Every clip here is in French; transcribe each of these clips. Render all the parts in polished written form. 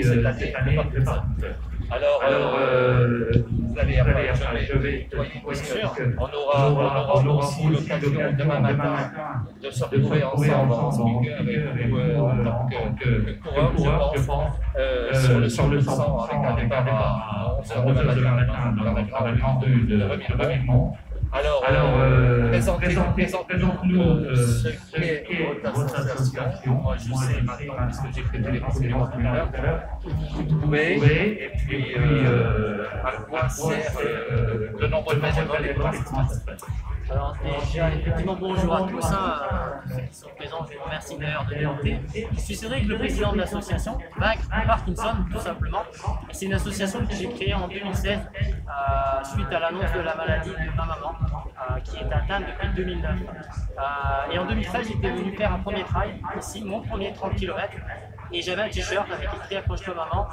cette année de Parkinson. Alors, vous allez après, je vais on aura aussi l'occasion demain matin de se retrouver ensemble en speaker et en tant que coureur, je pense, sur le 100% avec un départ à 11h demain matin dans la grande de Remillemont. Alors, présentez-nous ce qu'est votre association. Moi, je sais maintenant, puisque j'ai fait les renseignements tout à l'heure, vous trouvez, et puis à quoi sert le nombre de bénévoles et comment ça se passe. Alors déjà, effectivement, bonjour à tous, ceux qui sont présents, je vous remercie d'ailleurs de l'écouter. Je suis Cédric, le président de l'association Vaincre Parkinson, tout simplement. C'est une association que j'ai créée en 2016 suite à l'annonce de la maladie de ma maman, qui est atteinte depuis 2009. Et en 2013, j'étais venu faire un premier trail, ici, mon premier 30 km. Et j'avais un t-shirt avec écrit accroche-toi maman,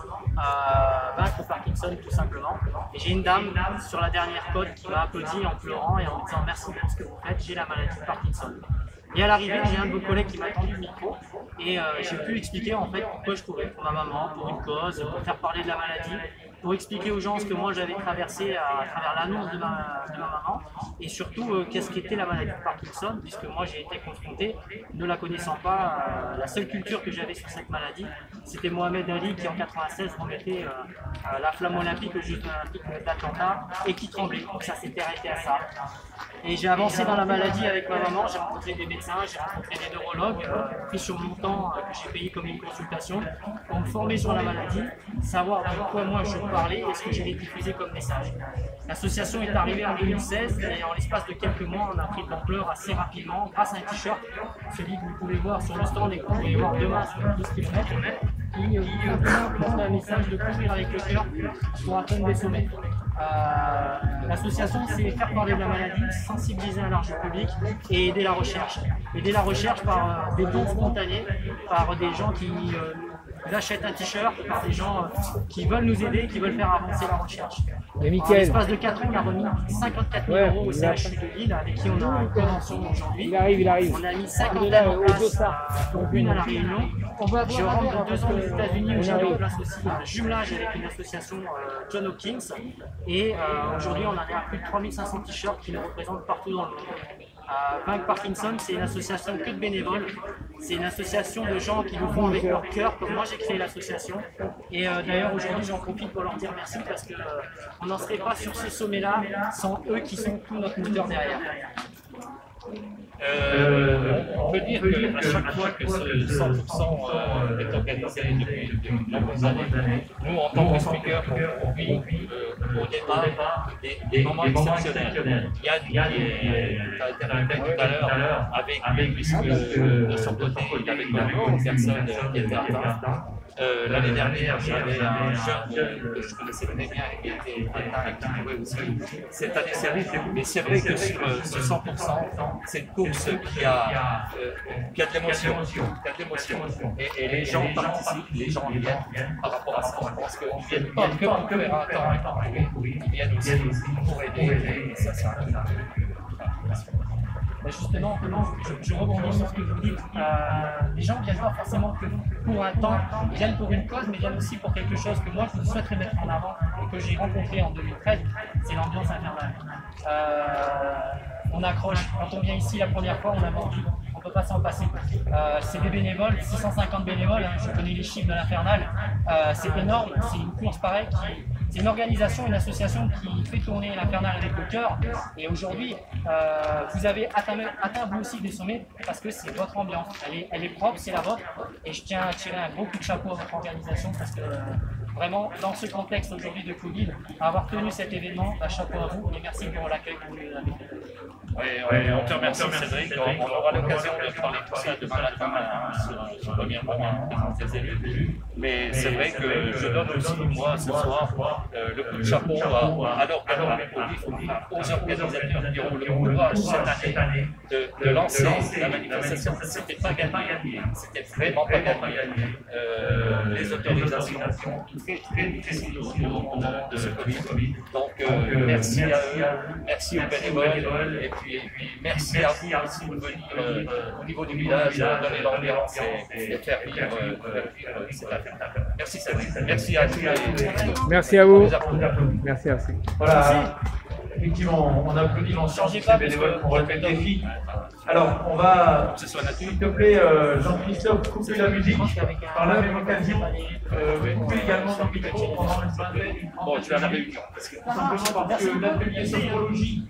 Vaincre Parkinson tout simplement. Et j'ai une dame sur la dernière côte qui m'a applaudi en pleurant et en me disant merci pour ce que vous faites, j'ai la maladie de Parkinson. Et à l'arrivée, j'ai un de vos collègues qui m'a tendu le micro et j'ai pu expliquer en fait pourquoi je courais pour ma maman, pour une cause, pour faire parler de la maladie, pour expliquer aux gens ce que moi j'avais traversé à travers l'annonce de ma maman et surtout qu'est-ce qu'était la maladie de Parkinson, puisque moi j'ai été confronté, ne la connaissant pas, la seule culture que j'avais sur cette maladie, c'était Mohamed Ali qui en 96 remettait la flamme olympique aux Jeux olympiques d'Atlanta et qui tremblait, donc ça s'était arrêté à ça. Et j'ai avancé dans la maladie avec ma maman, j'ai rencontré des médecins, j'ai rencontré des neurologues, pris sur mon temps que j'ai payé comme une consultation pour me former sur la maladie, savoir de quoi moi je parlais et ce que j'allais diffuser comme message. L'association est arrivée en 2016 et en l'espace de quelques mois, on a pris de l'ampleur assez rapidement grâce à un t-shirt, celui que vous pouvez voir sur le stand et que vous pouvez voir demain sur le 12 km, qui porte un message de courir avec le cœur pour atteindre des sommets. L'association, c'est faire parler de la maladie, sensibiliser un large public et aider la recherche. Aider la recherche par des dons spontanés, par des gens qui achètent un t-shirt, par des gens qui veulent nous aider, qui veulent faire avancer la recherche. En l'espace de 4 ans, on a remis 54 000 € au CHU de Lille, avec qui on a une convention aujourd'hui. Il arrive. On a mis 50 en place, une à la Réunion. Je rentre de 2 ans aux États-Unis où j'ai mis en place aussi un jumelage avec une association John Hopkins. Et aujourd'hui, on en est à plus de 3500 t-shirts qui nous représentent partout dans le monde. Vaincre Parkinson, c'est une association que de bénévoles. C'est une association de gens qui nous font avec leur cœur, comme moi j'ai créé l'association. Et d'ailleurs, aujourd'hui, j'en profite pour leur dire merci parce qu'on n'en serait pas sur ce sommet-là sans eux qui sont tout notre moteur derrière. On peut dire qu'à chaque fois que ce 100% est organisé depuis de nombreuses années, nous en tant que speaker, on vit au départ des moments exceptionnels. Yann, qui a été interrogé tout à l'heure, avec puisque de son côté, il avait une personne qui était atteinte. L'année dernière, j'avais un jeune que je connaissais très bien et qui était atteint et qui courait aussi cette année série. Mais c'est vrai que sur ce 100%, c'est une course qui a de l'émotion. Et les gens participent, les gens viennent par rapport à ça. Je pense qu'ils ne viennent pas que pour courir un temps et pour courir, ils viennent aussi pour aider. Et ça, c'est un Justement, je rebondis sur ce que vous dites. Les gens ne viennent pas forcément que pour un temps, ils viennent pour une cause, mais viennent aussi pour quelque chose que moi je souhaiterais mettre en avant et que j'ai rencontré en 2013, c'est l'ambiance infernale. On accroche, quand on vient ici la première fois, on a vendu, on ne peut pas s'en passer. C'est des bénévoles, 650 bénévoles, je connais les chiffres de l'Infernal, c'est énorme, c'est une course pareille c'est une organisation, une association qui fait tourner l'Infernal avec le cœur. Et aujourd'hui, vous avez atteint vous aussi des sommets parce que c'est votre ambiance. Elle est propre, c'est la vôtre. Et je tiens à tirer un gros coup de chapeau à votre organisation parce que vraiment, dans ce contexte aujourd'hui de Covid, avoir tenu cet événement, chapeau à vous et merci pour l'accueil que vous nous avez fait. Oui, on te remercie Cédric. On aura l'occasion de parler de tout ça demain matin sur le premier moment des élus. Mais c'est vrai que je donne aussi, moi, ce soir, le coup de chapeau à l'organisation, aux organisateurs qui ont le courage cette année de lancer la manifestation. C'était pas gagné, c'était vraiment pas gagné. Les autorisations, tout très difficile au moment de ce Covid. Donc merci à eux, merci aux bénévoles, et puis merci à vous aussi de venir au niveau du village, donner l'ambiance et faire vivre cette affaire. Merci Sabine, merci à tous. Merci à vous. Merci aussi. Voilà. Effectivement, on applaudit l'ensemble des bénévoles pour relever le défi. Alors, on va, s'il te plaît, Jean-Christophe, couper la musique. Par la même occasion, couper également le micro pendant une vingtaine. Bon, tu vas la réunion. Tout simplement parce que l'atelier sophrologie